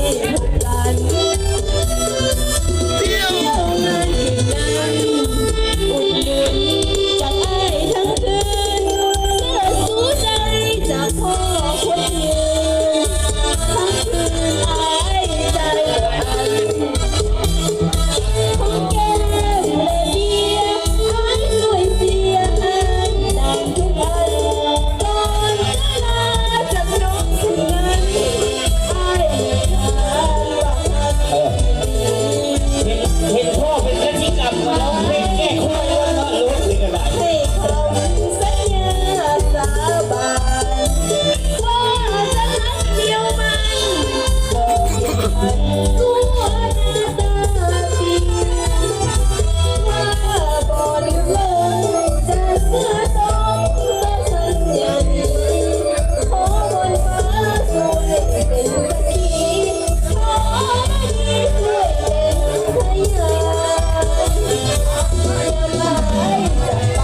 พบกันเที่ยวงานคืนนั้นอุ่นหนุนจากไอ้ทั้งคืนเสื้อสู้ใจจากพ่อคนยืนทั้งคืนไอ้ใจอันของแก้มและเบียร์ไอ้สวยเสียอันดังทุกอันก่อนจะลาจากน้องคืนนั้นไอ้เดินทางหวังเห็นพ่อเป็นพฤติกรรมมาแล้วเพลงแก้คู่แล้วก็รู้ถึงอะไรให้คำสัญญาสาบานว่าจะรักเดียวมันบอกอย่างนั้นตัวหน้าตาปีว่าบ่ลืมลงจะเสื้อตรงต่อสัญญานี้ขอบนฟ้าสวยเป็นสักขีขอให้ช่วยเป็นพยานอย่ามาให้จะไป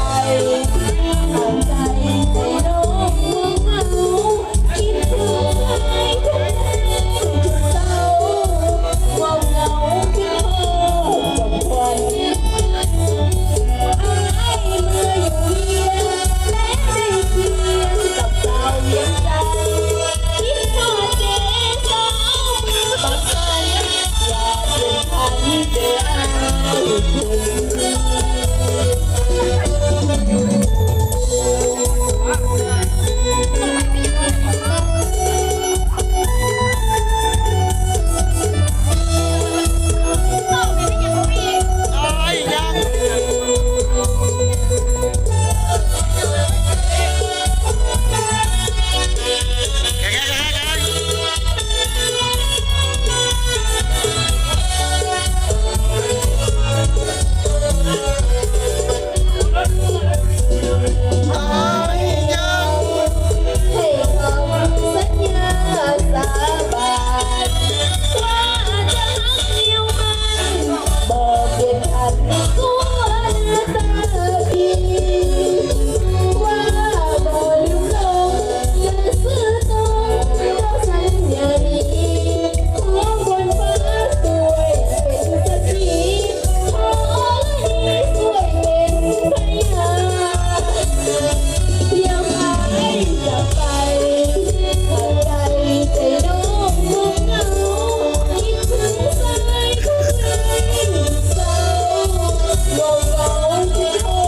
ห่างใจใจน้องมองเหงาคิดถึงใครทุกแห่งทุกเศร้าว่าเหงาคิดเธอกับควันไอ้เมื่ออยู่เวียนและได้เคียงกับสาวเวียงจันทร์คิดทอดเจ๊สาวมือปักสันอย่าเป็นพันเดือตายยังแกตายยัง ให้คำสัญญาสาบานว่าจะรักเดียวมันบอกเพียงทันตัวหน้าตาพี่ว่าบ่ลืมลงจะซื้อตรงต่อสัญญานี้ขอบนฟ้าสวยเป็นสักขีขอให้ช่วยเป็นพยานอย่ามาให้จะไปห่างใจใจน้องมองเหงาคิดถึงสายของเพลงเศร้าเงาเงาที่ทอ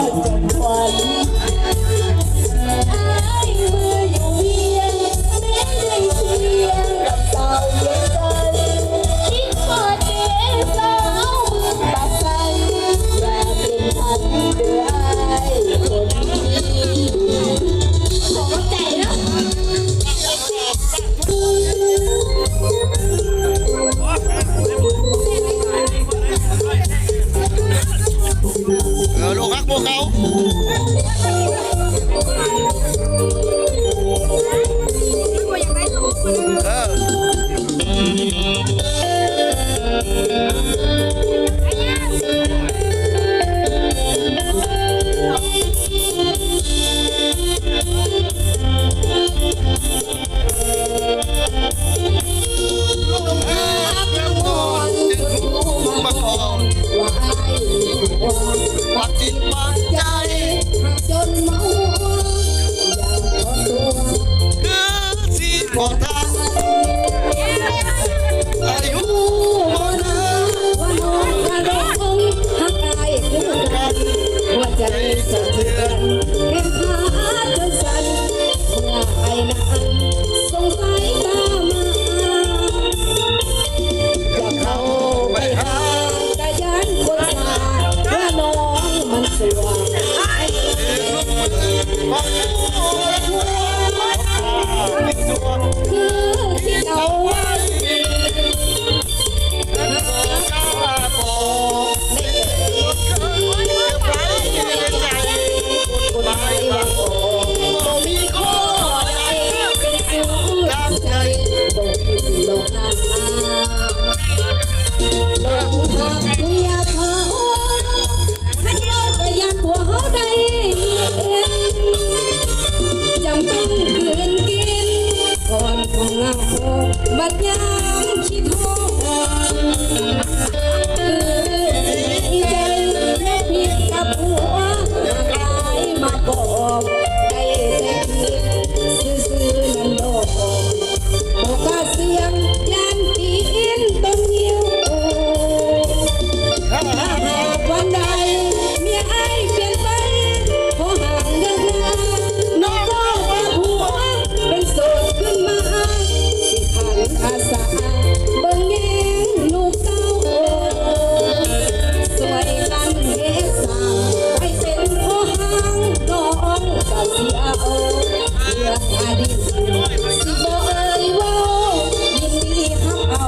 ดจนควันไอ้เมื่ออยู่เวียนแม้ได้เคียงกับสาวเวียงจันทร์คิดทอดเจ๊สาวมือปักสันอย่าเป็นพันเดือไอ้คนดีขอใจนะ ลูกฮักพวกเขามาก่อนปักจิตปักใจจนเมาอย่างขอตัวคือสีของทาง บัดยามคิดฮอดดีใจแม่ผิดกับผัวกายมาบอกได้แต่คิดซื่อๆนั่นโลกบอกว่าเสียงยันตีนต้นยิ้ววันใดเมียไอ้เปลี่ยนไปขอห่างเดินหน้าน้องก็ว่าผัวเป็นโสดขึ้นมาสิขันอาสาเบิ่งแย่งลูกเต้าสวยกันเฮ็ดสร้างให้เป็นพ่อห้างน้องก็สิเอาเรื่องอดีตสิบ่เอ่ยเว้ายินดีทับเอา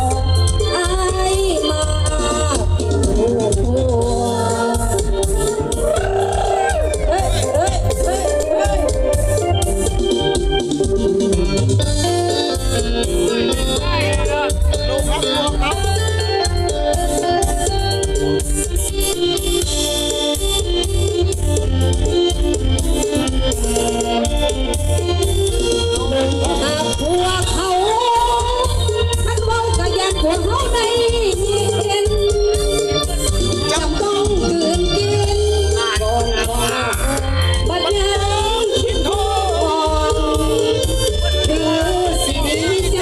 อายมาเป็นลูกผัวเฮ้ยเฮ้ยเฮ้ยเฮ้ย ลูกครับลูกครับ หากผัวเขาท่านเว้ากะยันผัวเขาได้ยินจำต้องคืนกินก่อนว่าบัดยังคิดทองคือสิดีใจ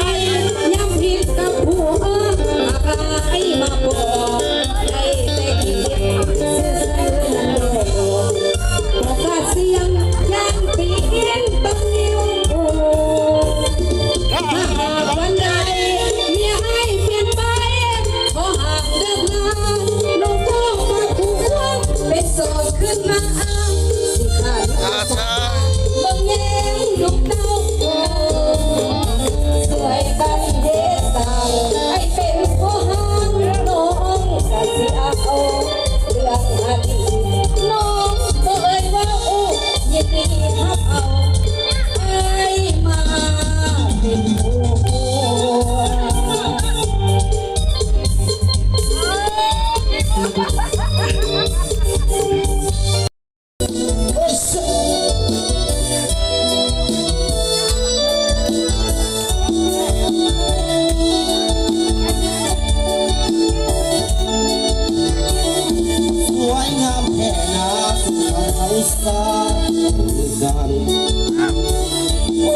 ย้ำผิดกับผัวอะไรมาบอกได้แต่คิดซื่อๆนั่นโลกบอกว่าเสียงยันเปลี่ยนต้องนิ้ว ถ้าหากวันใดเมียให้เปลี่ยนไปขอหากเดินหน้าลูกพ่อมาผัวเป็นโสดขึ้นมาสิขาดอาสาบางแย่งลูกเต้าสวยกันเฮ็ดสร้างให้เป็นพ่อห้างน้องก็สิเอาเรื่องอดีตน้องบ่เอ่ยว่ายินดีทับเอาอายมาเป็นผัสวยงามแค่นาสุดเขาสากันโอ้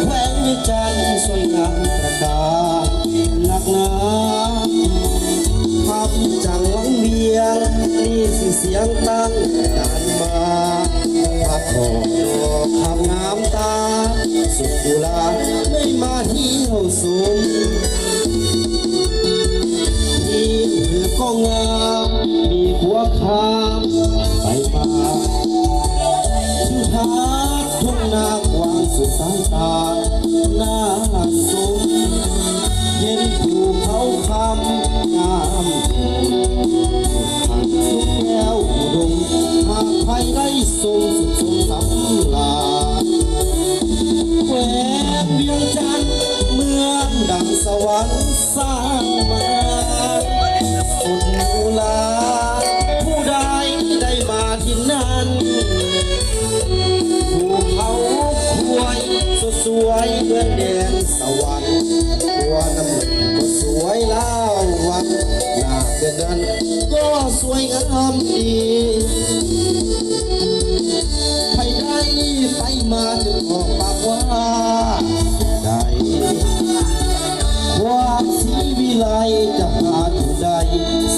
แขวงวิจันทร์สวยงามประการหนักหนาทำจังหวังเวียงนี่สิเสียงตั้งดันมาพักหอมดอกขับน้ำตาสุดกุลาไม่มาเที่ยวสูง ที่ถือก็งามมีหัวคามไปมาทิวทัศน์ทุ่งนากว้างสุดสายตาหน้าสูงเห็นภูเขาคำงามหันสุดแก้วอุดมหากใครได้ทรงสุดทรงสำลาแหวนเวียงจันทร์เมืองดังสวรรค์สร้างมาสุดกุลาผู้ใดได้มาที่นั้นภูเขาควยสุดสวยเหมือนแดนสวรรค์ตัวน้ำหนึ่งก็สวยเล่าวันหน้าเดือนนั้นก็สวยงามดีไปได้ไปมาจนออกปากว่าได้ ความสีวิไลจะหาที่ใด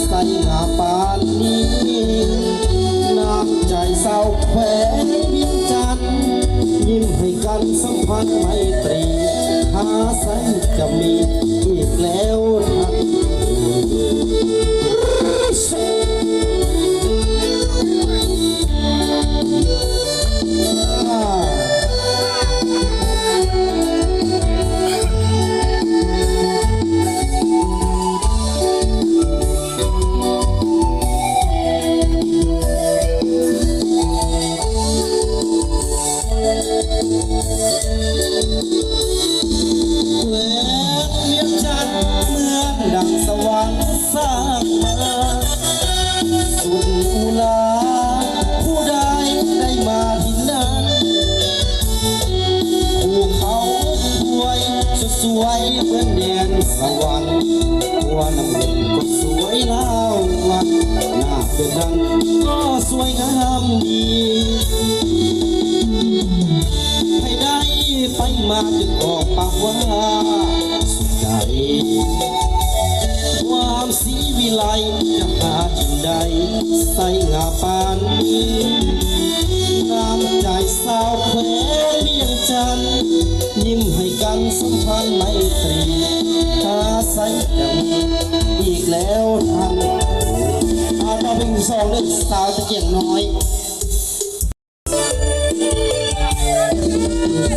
ใส่งาปานนี้น้ำใจสาวแขวงเวียงจันทร์ยิ้มให้กันสัมพันธ์ไมตรีหาใส่จะมีอีกแล้วทันแหวนเวียง สวรรค์ตัวน้ำเงินก็สวยเล่าวันหน้าเกิดดังก็สวยงามดีให้ได้ไปมาจึงออกปากว่าสุดใจความสีวิไลจะหาจึงใดใส่งาปานน้ำใจสาวแควเวียงจันทร์ยิ้มให้กันสัมพันธ์ไมตรีตาใสดังอีกแล้วท่านต่อเป็นสองเรื่องสาวตะเกียงน้อย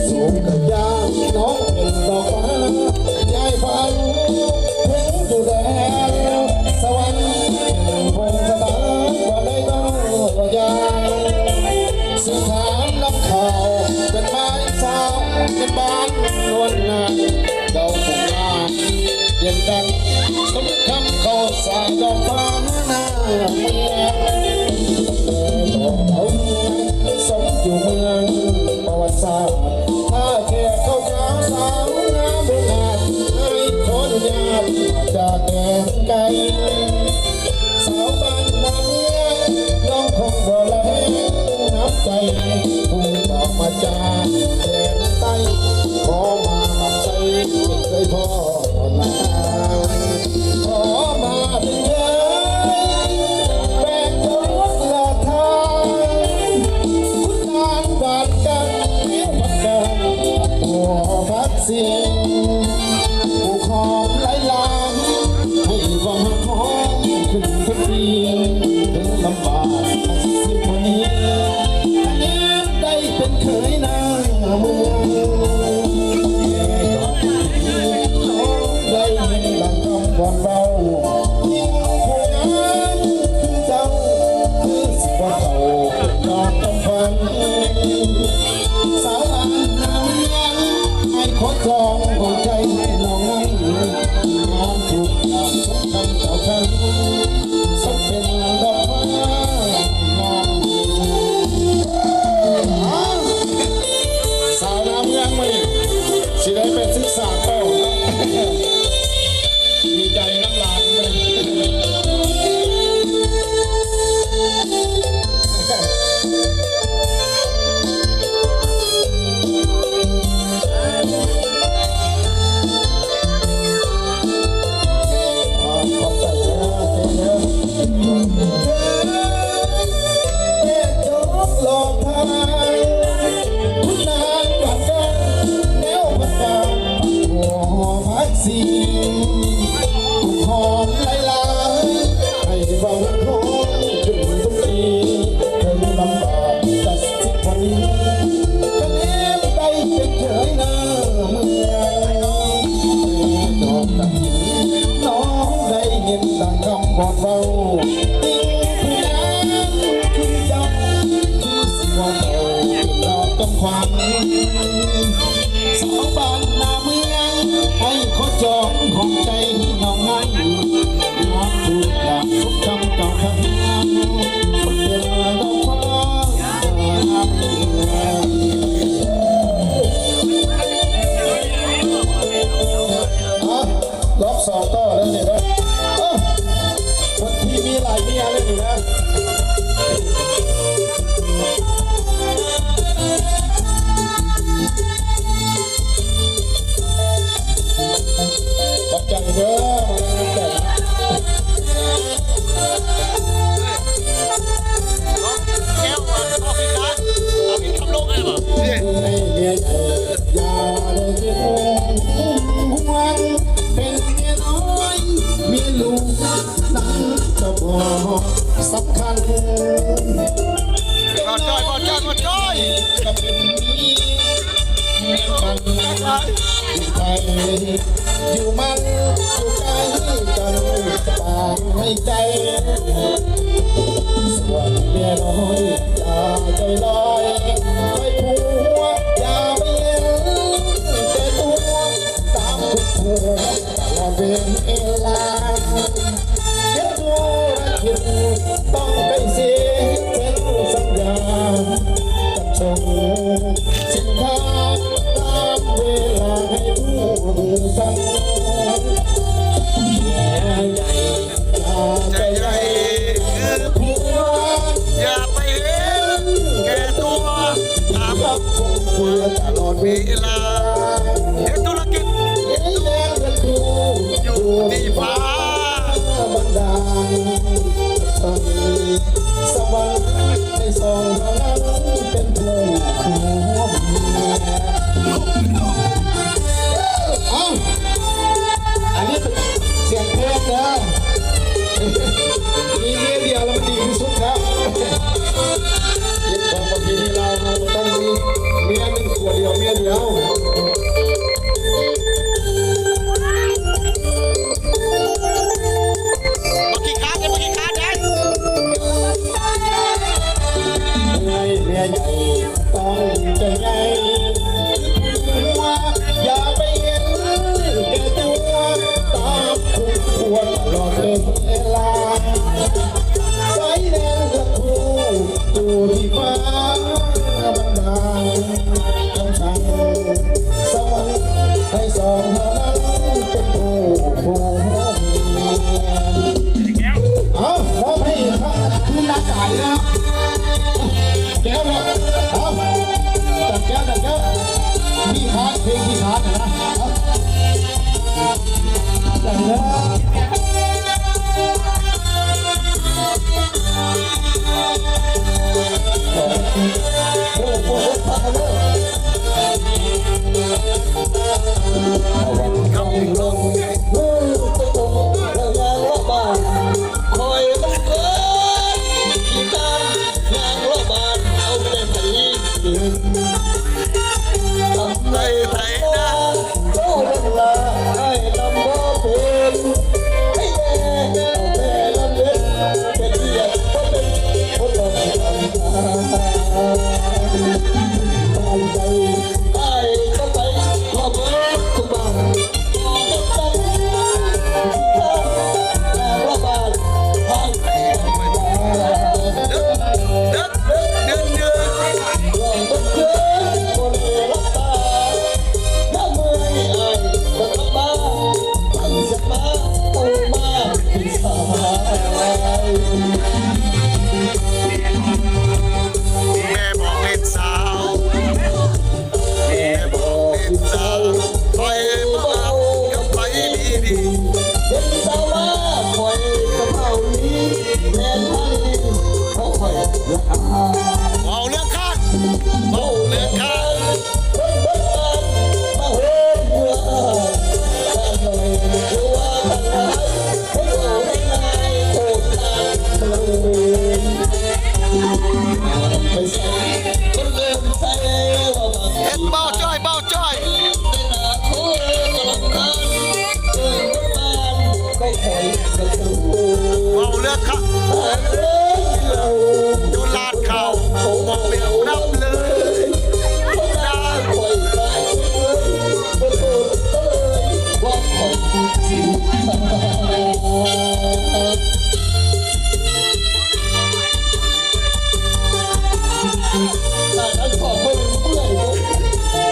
สูงกับยางน้องเป็นดอกฟ้ายายฟังถึงดูแลสวรรค์คงสถานว่าได้ต้องยางสุดถามรับข่าวเป็นไม้สาวเป็นบ้านนวลนางเดาคงงามเย็นดังสมคำเขาสายดอกฟ้าหน้าเมืองดอกเขาสมอยู่เมืองประวัติศาสตร์ถ้าแค่เขาขาวสาวงามโบราณให้ขออนุญาตจากแดนไกลสาวบ้านนาเมียน้องคงบ่แลน้ำใจพุ่งออกมาจากแดนใต้ขอมาหักใจเคยพ่อนาขอมาเป็นเพื่อนแบกรถลาทางคุณนานบาดกันเลี้ยวพักกันหัวพักเสียงผู้ขอบไหลลางให้วังหอมขึ้นทุกทีถึงลำบากสิบวันนี้ได้เป็นเคยนางเมืองได้ยินดังคำบอกเบายิ่งผู้นั้นคือเจ้าคือสิบว่าเก่านอนต้องฟังสาวอันน้ำยังให้ขอจองหัวใจน้องนั้นงานถูกตามสำคัญเจ้าคันสมเป็นดอกฟ้ามองสาวน้ำยังไม่สิได้ไปศึกษาต่อดีใจน้ำลายมันขอบใจนะเจ้าแม่จกหลอกทางคุณนางหวัดกันแนวพัดกันหัวพักสีหอมไหลลายให้ฟังหอมขึ้นทุกทีถึงลำบากตัดสิบวันนี้คะแนนได้เป็นเฉยหน้าเมืองดอกกระถิ่นน้องได้ยินดังคำบอกเรายิ่งผู้นั้นคือเจ้าคือสิว่าเก่าเราต้องความสาวบ้านนาเมืองให้ขอจองของใจน้องนั้นน้ำถูกอยากทุกคำเก่าคำนั้นเป็นดอกฟ้ารอบสองต่อแล้วเนี่ยนะวันที่มีหลายเมียเลยนี่นะขอบใจเด้อมาใจแก้วออกอีกครั้งเอาอีกทำลงเลยเหรอ ให้เมียใหญ่อย่าได้เกินห่วงเป็นเมียน้อยเมียลูกนั้นจะพอสำคัญ ก่อนจอยก่อนจอยก่อนจอย จะเป็นนี้ฟังอยู่ไทยอยู่มันอยู่ใกล้กันต่างให้ใจส่วนเมียน้อยอย่าใจลอยไปผัวอย่าไปเย็นแต่ตัวตามทุกผัวตลอดเวลาเก็บตัวคิดต้องไปเสียเป็นสัญญากับชมสินค้าตามเวลาให้ผู้กัน มีเมียเดียวแล้วมันดีที่สุดแล้วยึดของประเพณีเราต้องมีเมียหนึ่งตัวเดียวเมียเดียว มาขี้คาดเลยมาขี้คาดเลย เมียใหญ่ต้องใจใหญ่ว่าอย่าไปเห็นแก่ตัวตามคุณควรตลอดเวลาใส่แดงกับคู่ตูที่ฟ้าบันดาลทั้งทางสวรรค์ให้สองเท่านั้นเป็นคู่คู่เมียเอาเราให้คุณรักษานะแก้วนะเอาจับแก้วมีคาร์ดเพลงที่คาร์ดนะจับแล้วโอ้โหพักเลยเอาวันลงมือตกเรายางรอบบ้านคอยมันเกินที่ตายางรอบบ้านเอาแต่ไถดินทำไรไถนาโตเวลาให้ลำบ่เป็นให้แน่เอาแต่ลำเล็ดเป็นเรียกก็เป็นคนลงทำงานตามใจไอ้ก็ไปขอเบิกทุกบ้านขอเบิกตังถ้ายางรอบบ้านทางเดินลองเบิ่งเกินคนรักตาน้ำมือไอ้ก็กลับมาตั้งเสียมาปูมาพิสาย แม่บอกเล่นสาวแม่บอกเล่นสาวคอยมากับไปดี เป็นสาวมาคอยกระเป๋านี้แม่นให้เขาคอยรักอา ๆเอาเรื่องคาดเอาเรื่องคาด คนบ้านมาเฮือนเมื่อการหน่อยรู้ว่าทางไหนให้เราให้นายโคตรทางเลยไปใส่คนเดินใส่ว่าบาง เห็นเบาจ้อยเบาจ้อย ได้หน้าคู่ก็ลำคาญเดินบ้านก็คอยกระชู เอาเรื่องคาด หากเลิกเรา อยู่ลาดเขาบอกเปลี่ยนนับเลยได้ คอยตายเลยก็โดนเลยว่าคอยจริงอันขอคนเพื่อน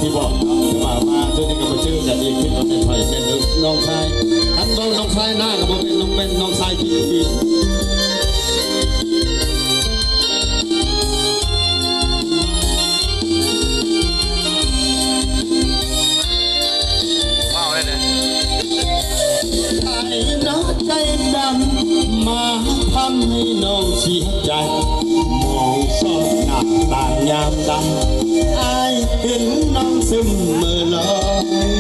ที่บอกมาตัวนี้ก็มาชื่อจะดีขึ้นมาเป็นไทยเป็นน้องชายท่านน้องชายหน้าก็มาเป็นน้องชายที่ดี ว้าวเลยเนี่ย ไอ้น้องใจดำมาทำให้น้องเสียใจมองซอกหน้าต่างยามดำไอ้เห็นน้องซึมเมื่อลอย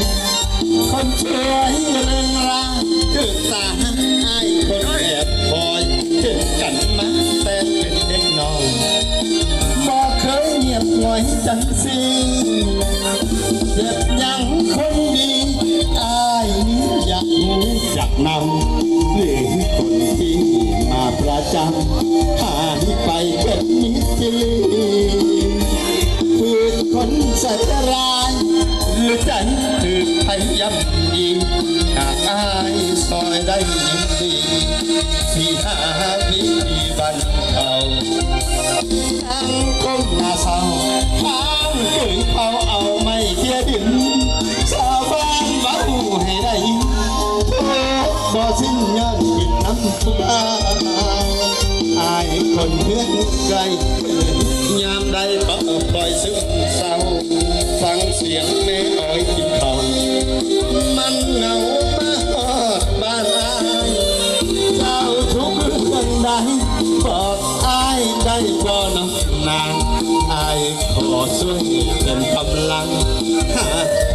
คนสวยเลย ษาไอ้คนแอบคอยเห็นกันมาแต่เป็นเด็กน้อยบอกเคยเงียบง่อยจังสิเจ็บยังคนดีไอ้นี้อยากรู้อยากนำหรือคนที่มาประจำหายไปเป็นนิดเดียวคืนคนใส่ร้ายหรือใจคือพยายามยิงหากอายซอยได้ยินดีที่หาวิธีบันเทาทั้งก้มหน้าเศร้าทั้งฝืนเขาเอาไม่เทียดินชาวบ้านเบาให้ได้ยินบ่สิ้นย้อนกินน้ำทุกอายคนเพื่อนไกลยามใดปล่อยซึ้งเศร้าฟังเสียงแม่อ้อยกินข้าวมันเหงามาฮอดบ้านอายเจ้าทุกเรื่องใดบอกอายได้บ่น้ำนางอายขอช่วยเป็นกำลังหา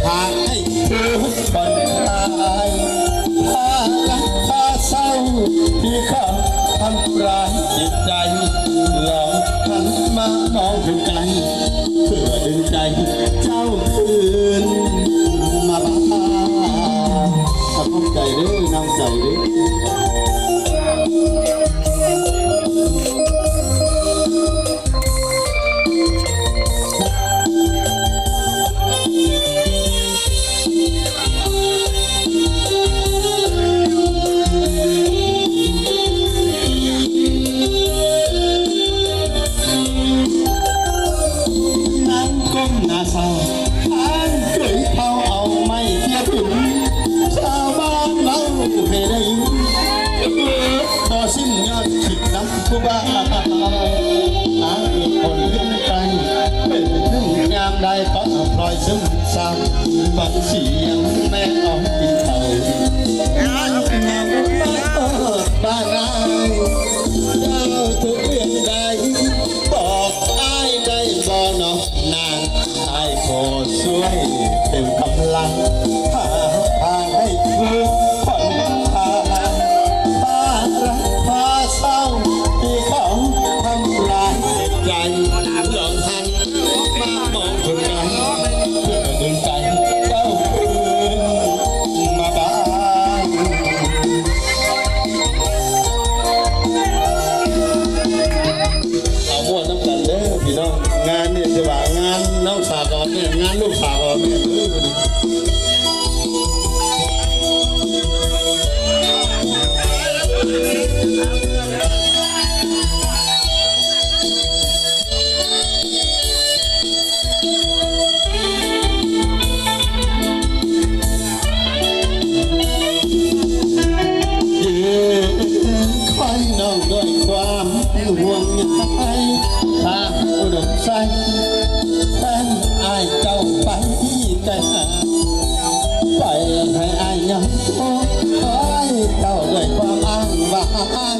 ทางให้เธอผ่อนคลายพาลักพาเศร้าที่เขาทำร้ายจิตใจลองหันมามองดูไกลเพื่อดึงใจเจ้าคืนมาบ้างถ้าพบใจเด้อน้ำใจเด้นั่งก้มหน้าเศร้าอ่านเคยเขาเอาไม่เทียบถึงชาวบ้านเล่าให้ได้ยินพอสิ้นยอดคิดน้ำผู้บ้าหาเหตุผลเรื่องใจเป็นถึงยามใดก็ปล่อยซึมเศร้าฟังเสียงแม่อ้อยกินข้าวเงาบ้านเราเจ้าทุกเรื่องใดบอกอ้ายได้บ่เนาะนางอ้ายขอช่วยเต็มกำลังหาทางให้เธอผ่อนคลายพารักพาเศร้าที่เขาทำร้ายใจลองหันมามองคนกันเพื่อดึงใจเจ้าคืนมาบ้าง เอาม้วนน้ำกันเด้อพี่น้องงานเนี่ยจะว่างานน้องสาวก่อนเนี่ยงานลูกสาวก่อนเนี่ยคอยน้องด้วยความห่วงใยทางอุดมใจแทนอายเจ้าไปใจหาปล่อยให้อายยังโอ้คอยเจ้าด้วยความอ้างว้าง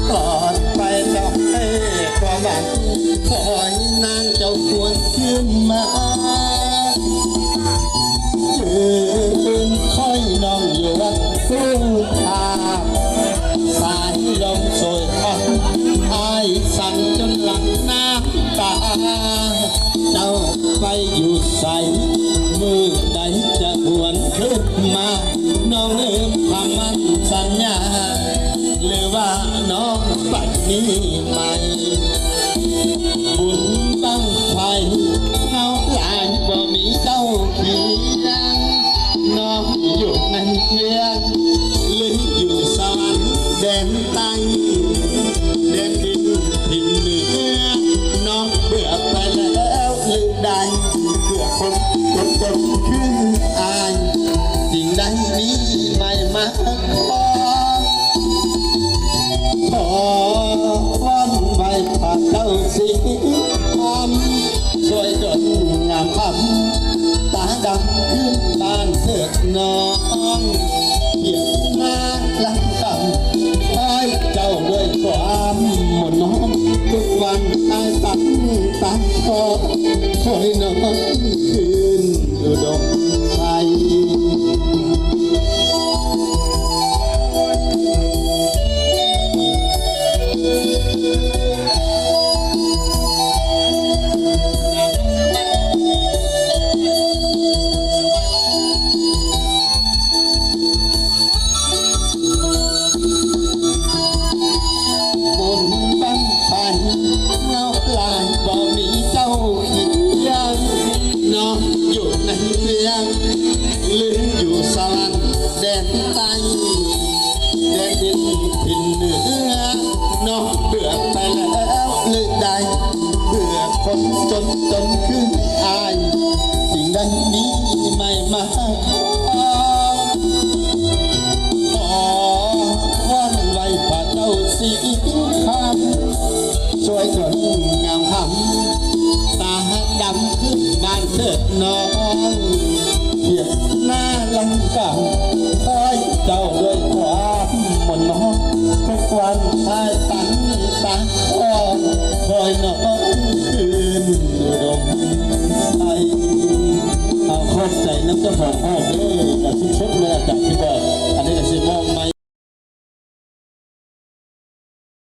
ปลอดไปเจ้าให้ความหวังคอยนางเจ้าควรขึ้นมายืนคอยน้องอยู่วัดผู้ทางสายลมโชยพัดอายสั่นจนหลังน้ำตาเจ้าไปอยู่ใส่มือใดจะหวนขึ้นมาน้องลืมคำมั่นสัญญาหรือว่าน้องปัดนี้ใหม่บุญบังไฟเฮาหลายบ่มีเจ้าเคียงน้องอยู่ในเพียงหรืออยู่สวรรค์แดนใต้แดนดินถิ่นเหนือน้องเบื่อไปแล้วหรือใดเบื่อคนคืออายสิ่งใดนี้ไม่มาขอวันไว้ปากเจ้าสีทำช่วยจนงามคำตาดำขึ้นบ้านเถิดน้องเพียงหน้าหลังคำคอยเจ้า ลืมอยู่สวรรค์แดนใต้แดนดินทินเหนือนอกเบื่อไปแล้วหรือใดเบื่อคนจนขึ้นอายสิ่งใดนี้ไม่มาขอวันไว้พระเจ้าสีคำช่วยจนงามคำตาดำขึ้นบ้านเถิดน้องเพียงหน้าลำกาคอยเจ้าด้วยความมนน้องทุกวันทายตันตาคอยน้องคืนดมไทยเอาเข้าใจน้ำเจ้าของพ่อเด้อกับทุกชุดเลยจากที่บอก